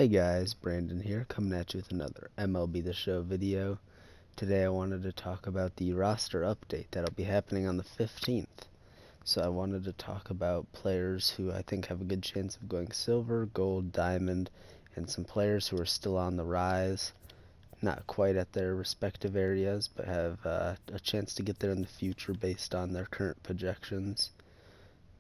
Hey guys, Brandon here, coming at you with another Mlb the Show video. Today I wanted to talk about the roster update that'll be happening on the 15th. So I wanted to talk about players who I think have a good chance of going silver, gold, diamond, and some players who are still on the rise, not quite at their respective areas, but have a chance to get there in the future based on their current projections.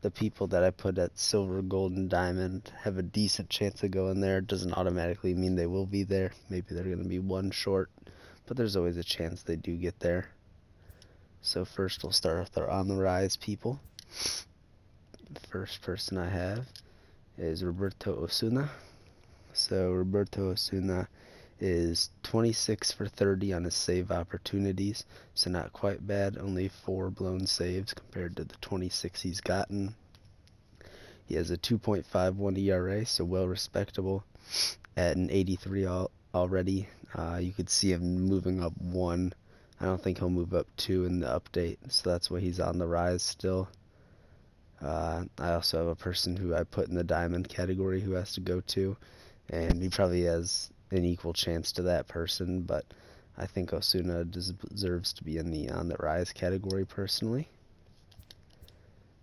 The people that I put at silver, gold, and diamond have a decent chance of going there. It doesn't automatically mean they will be there. Maybe they're going to be one short, but there's always a chance they do get there. So first we'll start with our on the rise people. The first person I have is Roberto Osuna. So Roberto Osuna is 26 for 30 on his save opportunities, so not quite bad, only 4 blown saves compared to the 26 he's gotten. He has a 2.51 ERA, so well respectable at an 83 already. You could see him moving up 1. I don't think he'll move up 2 in the update, so that's why he's on the rise still. I also have a person who I put in the diamond category who has to go 2, and he probably has an equal chance to that person, but I think Osuna deserves to be in the on the rise category personally.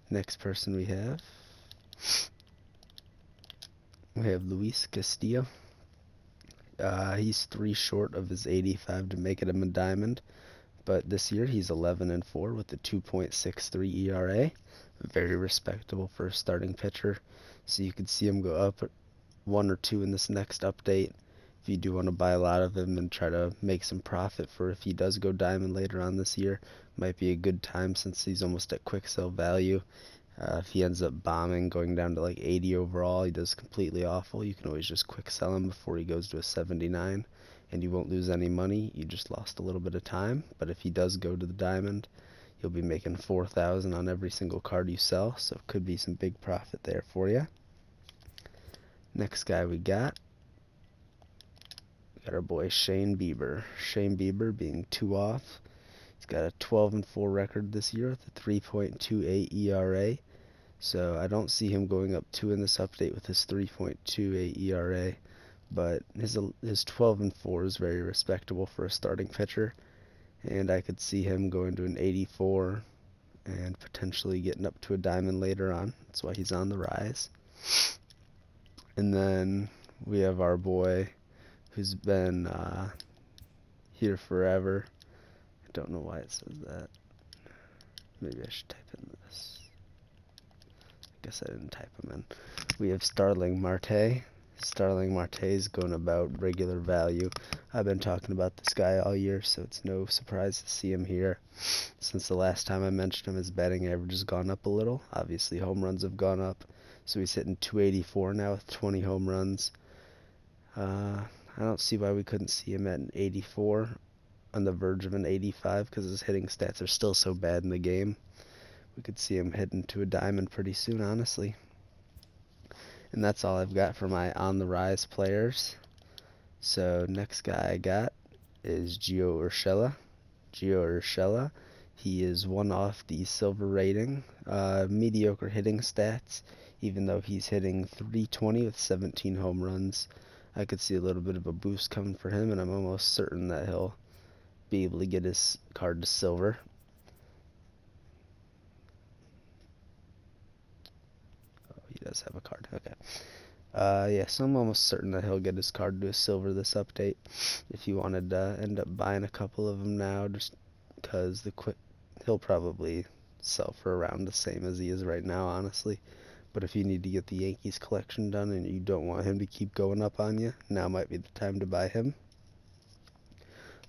Next person we have Luis Castillo. He's 3 short of his 85 to make it a diamond, but this year he's 11 and 4 with a 2.63 ERA, very respectable for a starting pitcher. So you could see him go up 1 or 2 in this next update. If you do want to buy a lot of him and try to make some profit for if he does go diamond later on this year, might be a good time since he's almost at quick sell value. If he ends up bombing, going down to like 80 overall, he does completely awful, you can always just quick sell him before he goes to a 79, and you won't lose any money, you just lost a little bit of time. But if he does go to the diamond, you'll be making 4,000 on every single card you sell, so it could be some big profit there for you. Next guy we got our boy Shane Bieber. Shane Bieber being 2 off. He's got a 12 and 4 record this year with a 3.28 ERA. So I don't see him going up 2 in this update with his 3.28 ERA, but his 12 and 4 is very respectable for a starting pitcher, and I could see him going to an 84 and potentially getting up to a diamond later on. That's why he's on the rise. And then we have our boy who's been here forever. I don't know why it says that. Maybe I should type in this. I guess I didn't type him in. We have Starling Marte. Starling Marte is going about regular value. I've been talking about this guy all year, so it's no surprise to see him here. Since the last time I mentioned him, his batting average has gone up a little. Obviously, home runs have gone up, so he's hitting 284 now with 20 home runs. I don't see why we couldn't see him at an 84, on the verge of an 85, because his hitting stats are still so bad in the game. We could see him heading to a diamond pretty soon, honestly. And that's all I've got for my on the rise players. So next guy I got is Gio Urshela. Gio Urshela, he is 1 off the silver rating, mediocre hitting stats, even though he's hitting 320 with 17 home runs. I could see a little bit of a boost coming for him, and I'm almost certain that he'll be able to get his card to silver. Oh, he does have a card. Okay. Yeah, so I'm almost certain that he'll get his card to a silver this update. If you wanted to end up buying a couple of them now, just because he'll probably sell for around the same as he is right now, honestly. But if you need to get the Yankees collection done and you don't want him to keep going up on you, now might be the time to buy him.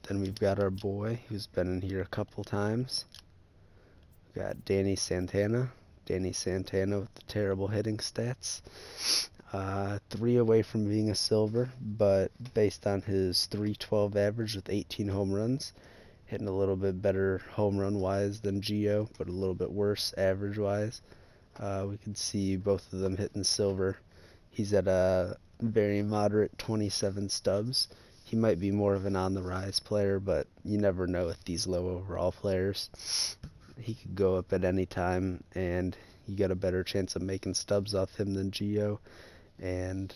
Then we've got our boy who's been in here a couple times. We've got Danny Santana. Danny Santana with the terrible hitting stats. 3 away from being a silver, but based on his 312 average with 18 home runs, hitting a little bit better home run wise than Gio, but a little bit worse average wise. We can see both of them hitting silver. He's at a very moderate 27 stubs. He might be more of an on the rise player, but you never know with these low overall players. He could go up at any time, and you got a better chance of making stubs off him than Gio. And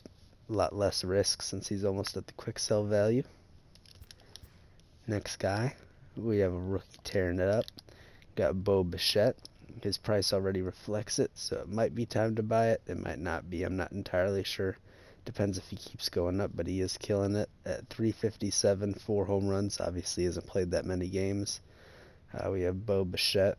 A lot less risk since he's almost at the quick sell value. Next guy, we have a rookie tearing it up. Got Mlb the Show. His price already reflects it, so it might be time to buy it. It might not be. I'm not entirely sure. Depends if he keeps going up, but he is killing it at 357, 4 home runs. Obviously, he hasn't played that many games. We have Mlb the Show.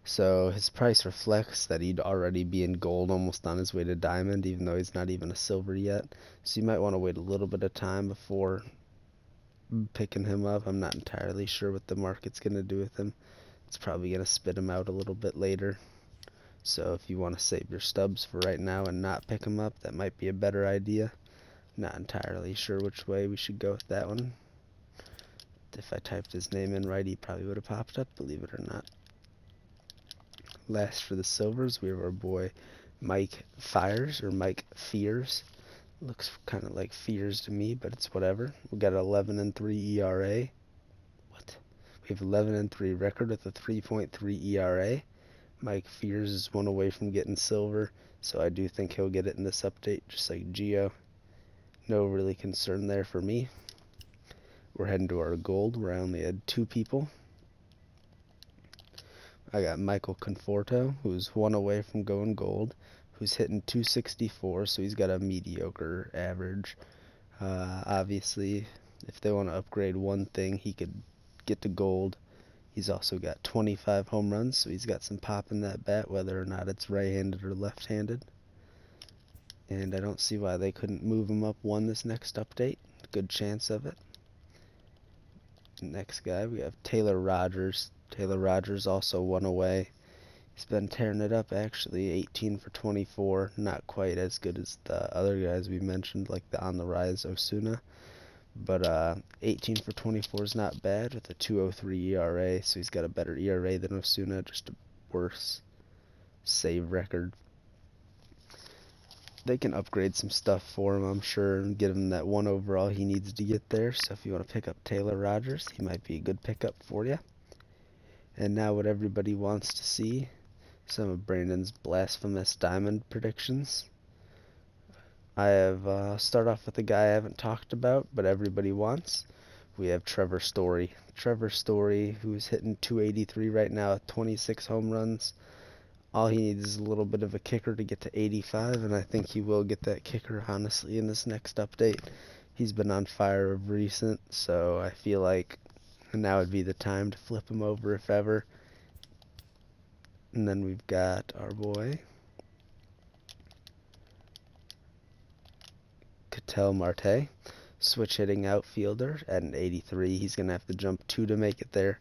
So his price reflects that he'd already be in gold, almost on his way to diamond, even though he's not even a silver yet. So you might want to wait a little bit of time before picking him up. I'm not entirely sure what the market's going to do with him. It's probably going to spit him out a little bit later. So if you want to save your stubs for right now and not pick him up, that might be a better idea. Not entirely sure which way we should go with that one. If I typed his name in right, he probably would have popped up, believe it or not. Last for the silvers, we have our boy Mike Fears. Looks kind of like Fears to me, but it's whatever. We got an 11-3 ERA. What? We have 11-3 record with a 3.3 ERA. Mike Fears is one away from getting silver, so I do think he'll get it in this update, just like Gio. No really concern there for me. We're heading to our gold, where I only had 2 people. I got Michael Conforto, who's one away from going gold, who's hitting 264, so he's got a mediocre average. Obviously, if they want to upgrade one thing, he could get to gold. He's also got 25 home runs, so he's got some pop in that bat, whether or not it's right-handed or left-handed. And I don't see why they couldn't move him up one this next update. Good chance of it. Next guy, we have Taylor Rogers. Taylor Rogers also one away. He's been tearing it up, actually. 18 for 24. Not quite as good as the other guys we mentioned, like the on the rise Osuna. But 18 for 24 is not bad with a 2.03 ERA. So he's got a better ERA than Osuna, just a worse save record. They can upgrade some stuff for him, I'm sure, and get him that 1 overall he needs to get there. So if you want to pick up Taylor Rogers, he might be a good pickup for you. And now what everybody wants to see, some of Brandon's blasphemous diamond predictions. I have start off with a guy I haven't talked about, but everybody wants. We have Trevor Story. Trevor Story, who's hitting 283 right now with 26 home runs. All he needs is a little bit of a kicker to get to 85, and I think he will get that kicker, honestly, in this next update. He's been on fire of recent, so I feel like now would be the time to flip him over, if ever. And then we've got our boy Ketel Marte, switch hitting outfielder at an 83. He's going to have to jump 2 to make it there,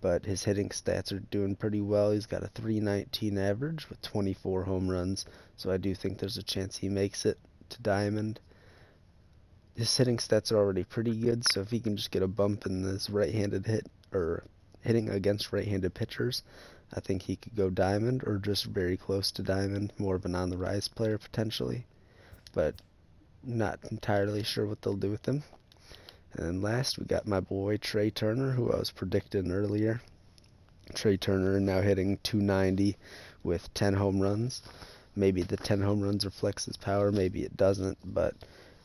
but his hitting stats are doing pretty well. He's got a 319 average with 24 home runs, so I do think there's a chance he makes it to diamond. His hitting stats are already pretty good, so if he can just get a bump in this right-handed hit, or hitting against right-handed pitchers, I think he could go diamond, or just very close to diamond, more of an on-the-rise player potentially, but not entirely sure what they'll do with him. And then last, we got my boy Trey Turner, who I was predicting earlier. Trey Turner now hitting 290 with 10 home runs. Maybe the 10 home runs reflects his power, maybe it doesn't, but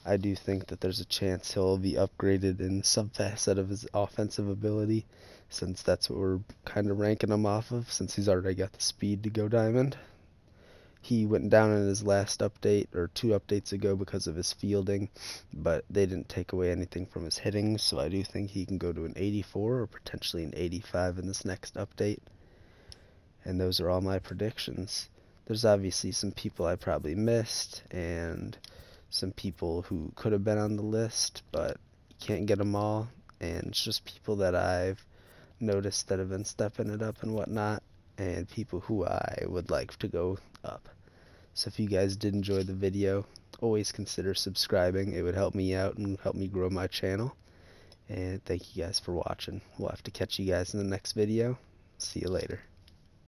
I do think that there's a chance he'll be upgraded in some facet of his offensive ability, since that's what we're kind of ranking him off of, since he's already got the speed to go diamond. He went down in his last update, or 2 updates ago, because of his fielding, but they didn't take away anything from his hitting, so I do think he can go to an 84 or potentially an 85 in this next update. And those are all my predictions. There's obviously some people I probably missed, and some people who could have been on the list, but you can't get them all, and it's just people that I've noticed that have been stepping it up and whatnot, and people who I would like to go up. So if you guys did enjoy the video, always consider subscribing. It would help me out and help me grow my channel. And thank you guys for watching. We'll have to catch you guys in the next video. See you later.